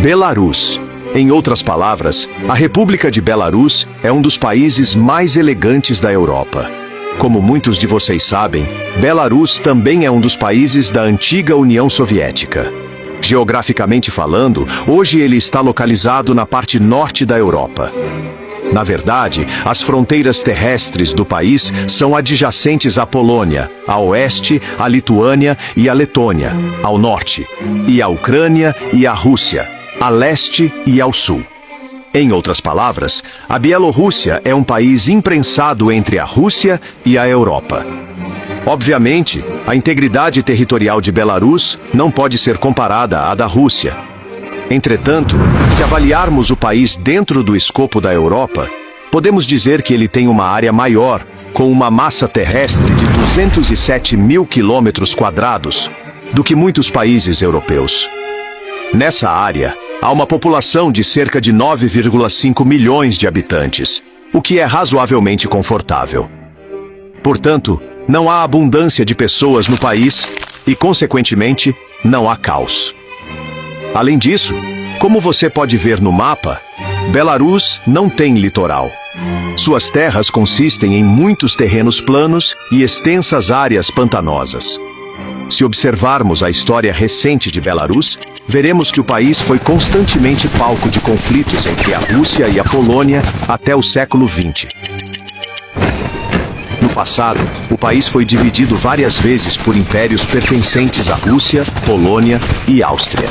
Belarus. Em outras palavras, a República de Belarus é um dos países mais elegantes da Europa. Como muitos de vocês sabem, Belarus também é um dos países da antiga União Soviética. Geograficamente falando, hoje ele está localizado na parte norte da Europa. Na verdade, as fronteiras terrestres do país são adjacentes à Polônia, a oeste, à Lituânia e à Letônia, ao norte, e à Ucrânia e à Rússia, a leste e ao sul. Em outras palavras, a Bielorrússia é um país imprensado entre a Rússia e a Europa. Obviamente, a integridade territorial de Belarus não pode ser comparada à da Rússia. Entretanto, se avaliarmos o país dentro do escopo da Europa, podemos dizer que ele tem uma área maior, com uma massa terrestre de 207 mil quilômetros quadrados, do que muitos países europeus. Nessa área, há uma população de cerca de 9,5 milhões de habitantes, o que é razoavelmente confortável. Portanto, não há abundância de pessoas no país e, consequentemente, não há caos. Além disso, como você pode ver no mapa, Belarus não tem litoral. Suas terras consistem em muitos terrenos planos e extensas áreas pantanosas. Se observarmos a história recente de Belarus, veremos que o país foi constantemente palco de conflitos entre a Rússia e a Polônia até o século XX. No passado, o país foi dividido várias vezes por impérios pertencentes à Rússia, Polônia e Áustria.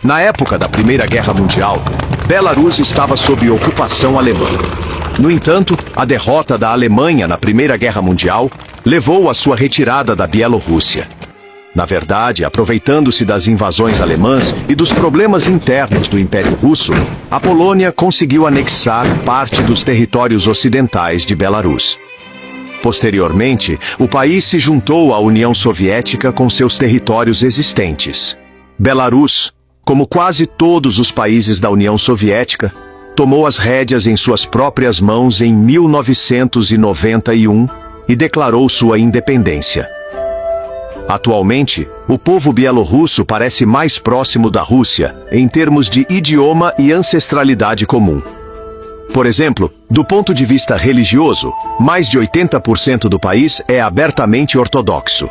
Na época da Primeira Guerra Mundial, Belarus estava sob ocupação alemã. No entanto, a derrota da Alemanha na Primeira Guerra Mundial levou à sua retirada da Bielorrússia. Na verdade, aproveitando-se das invasões alemãs e dos problemas internos do Império Russo, a Polônia conseguiu anexar parte dos territórios ocidentais de Belarus. Posteriormente, o país se juntou à União Soviética com seus territórios existentes. Belarus, como quase todos os países da União Soviética, tomou as rédeas em suas próprias mãos em 1991 e declarou sua independência. Atualmente, o povo bielorrusso parece mais próximo da Rússia em termos de idioma e ancestralidade comum. Por exemplo, do ponto de vista religioso, mais de 80% do país é abertamente ortodoxo.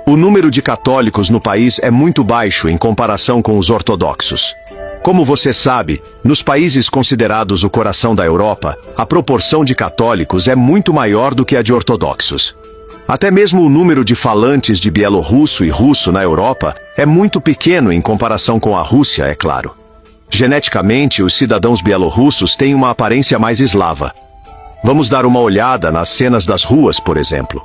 O número de católicos no país é muito baixo em comparação com os ortodoxos. Como você sabe, nos países considerados o coração da Europa, a proporção de católicos é muito maior do que a de ortodoxos. Até mesmo o número de falantes de bielorrusso e russo na Europa é muito pequeno em comparação com a Rússia, é claro. Geneticamente, os cidadãos bielorrussos têm uma aparência mais eslava. Vamos dar uma olhada nas cenas das ruas, por exemplo.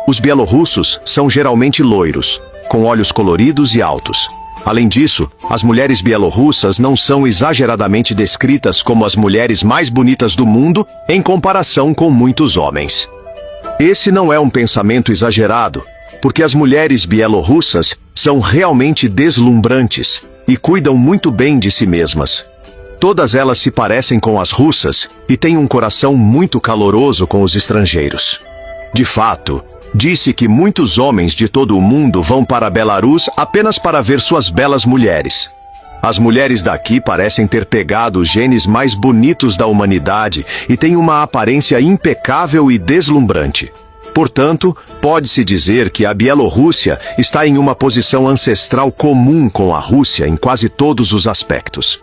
Os bielorrussos são geralmente loiros, com olhos coloridos e altos. Além disso, as mulheres bielorrussas não são exageradamente descritas como as mulheres mais bonitas do mundo em comparação com muitos homens. Esse não é um pensamento exagerado, porque as mulheres bielorrussas são realmente deslumbrantes e cuidam muito bem de si mesmas. Todas elas se parecem com as russas e têm um coração muito caloroso com os estrangeiros. De fato, disse que muitos homens de todo o mundo vão para Belarus apenas para ver suas belas mulheres. As mulheres daqui parecem ter pegado os genes mais bonitos da humanidade e têm uma aparência impecável e deslumbrante. Portanto, pode-se dizer que a Bielorrússia está em uma posição ancestral comum com a Rússia em quase todos os aspectos.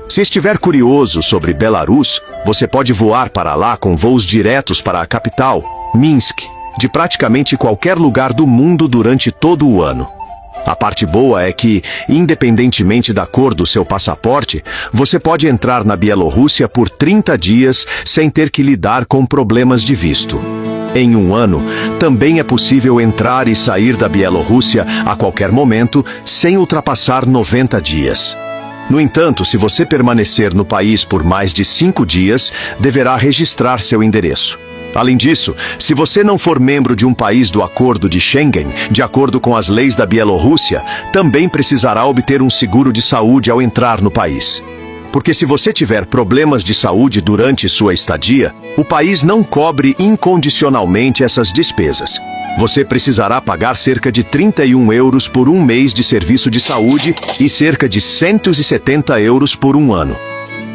Se estiver curioso sobre Belarus, você pode voar para lá com voos diretos para a capital, Minsk, de praticamente qualquer lugar do mundo durante todo o ano. A parte boa é que, independentemente da cor do seu passaporte, você pode entrar na Bielorrússia por 30 dias sem ter que lidar com problemas de visto. Em um ano, também é possível entrar e sair da Bielorrússia a qualquer momento sem ultrapassar 90 dias. No entanto, se você permanecer no país por mais de 5 dias, deverá registrar seu endereço. Além disso, se você não for membro de um país do Acordo de Schengen, de acordo com as leis da Bielorrússia, também precisará obter um seguro de saúde ao entrar no país. porque se você tiver problemas de saúde durante sua estadia, o país não cobre incondicionalmente essas despesas. Você precisará pagar cerca de 31 euros por um mês de serviço de saúde e cerca de 170 euros por um ano.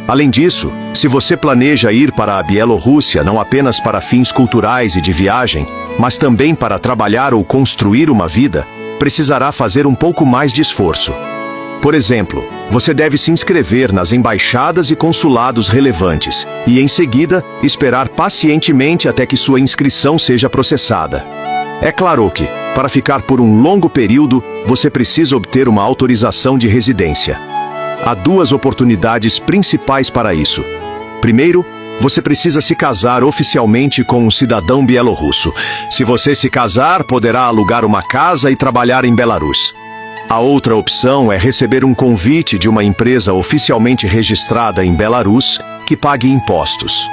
Além disso, se você planeja ir para a Bielorrússia não apenas para fins culturais e de viagem, mas também para trabalhar ou construir uma vida, precisará fazer um pouco mais de esforço. Por exemplo, você deve se inscrever nas embaixadas e consulados relevantes e, em seguida, esperar pacientemente até que sua inscrição seja processada. É claro que, para ficar por um longo período, você precisa obter uma autorização de residência. Há duas oportunidades principais para isso. Primeiro, você precisa se casar oficialmente com um cidadão bielorrusso. Se você se casar, poderá alugar uma casa e trabalhar em Belarus. A outra opção é receber um convite de uma empresa oficialmente registrada em Belarus que pague impostos.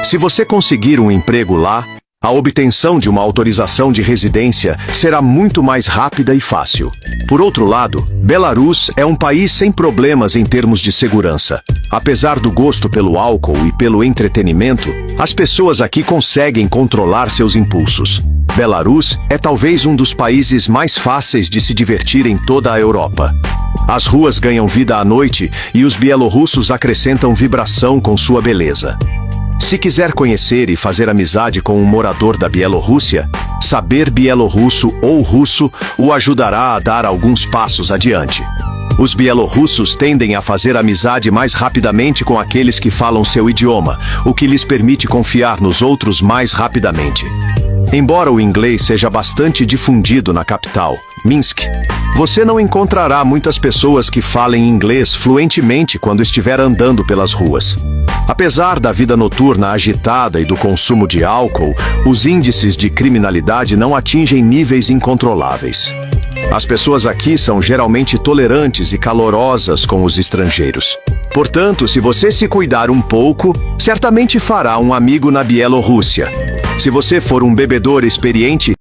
Se você conseguir um emprego lá, a obtenção de uma autorização de residência será muito mais rápida e fácil. Por outro lado, Belarus é um país sem problemas em termos de segurança. Apesar do gosto pelo álcool e pelo entretenimento, as pessoas aqui conseguem controlar seus impulsos. Belarus é talvez um dos países mais fáceis de se divertir em toda a Europa. As ruas ganham vida à noite e os bielorrussos acrescentam vibração com sua beleza. Se quiser conhecer e fazer amizade com um morador da Bielorrússia, saber bielorrusso ou russo o ajudará a dar alguns passos adiante. Os bielorrussos tendem a fazer amizade mais rapidamente com aqueles que falam seu idioma, o que lhes permite confiar nos outros mais rapidamente. Embora o inglês seja bastante difundido na capital, Minsk, você não encontrará muitas pessoas que falem inglês fluentemente quando estiver andando pelas ruas. Apesar da vida noturna agitada e do consumo de álcool, os índices de criminalidade não atingem níveis incontroláveis. As pessoas aqui são geralmente tolerantes e calorosas com os estrangeiros. Portanto, se você se cuidar um pouco, certamente fará um amigo na Bielorrússia. Se você for um bebedor experiente,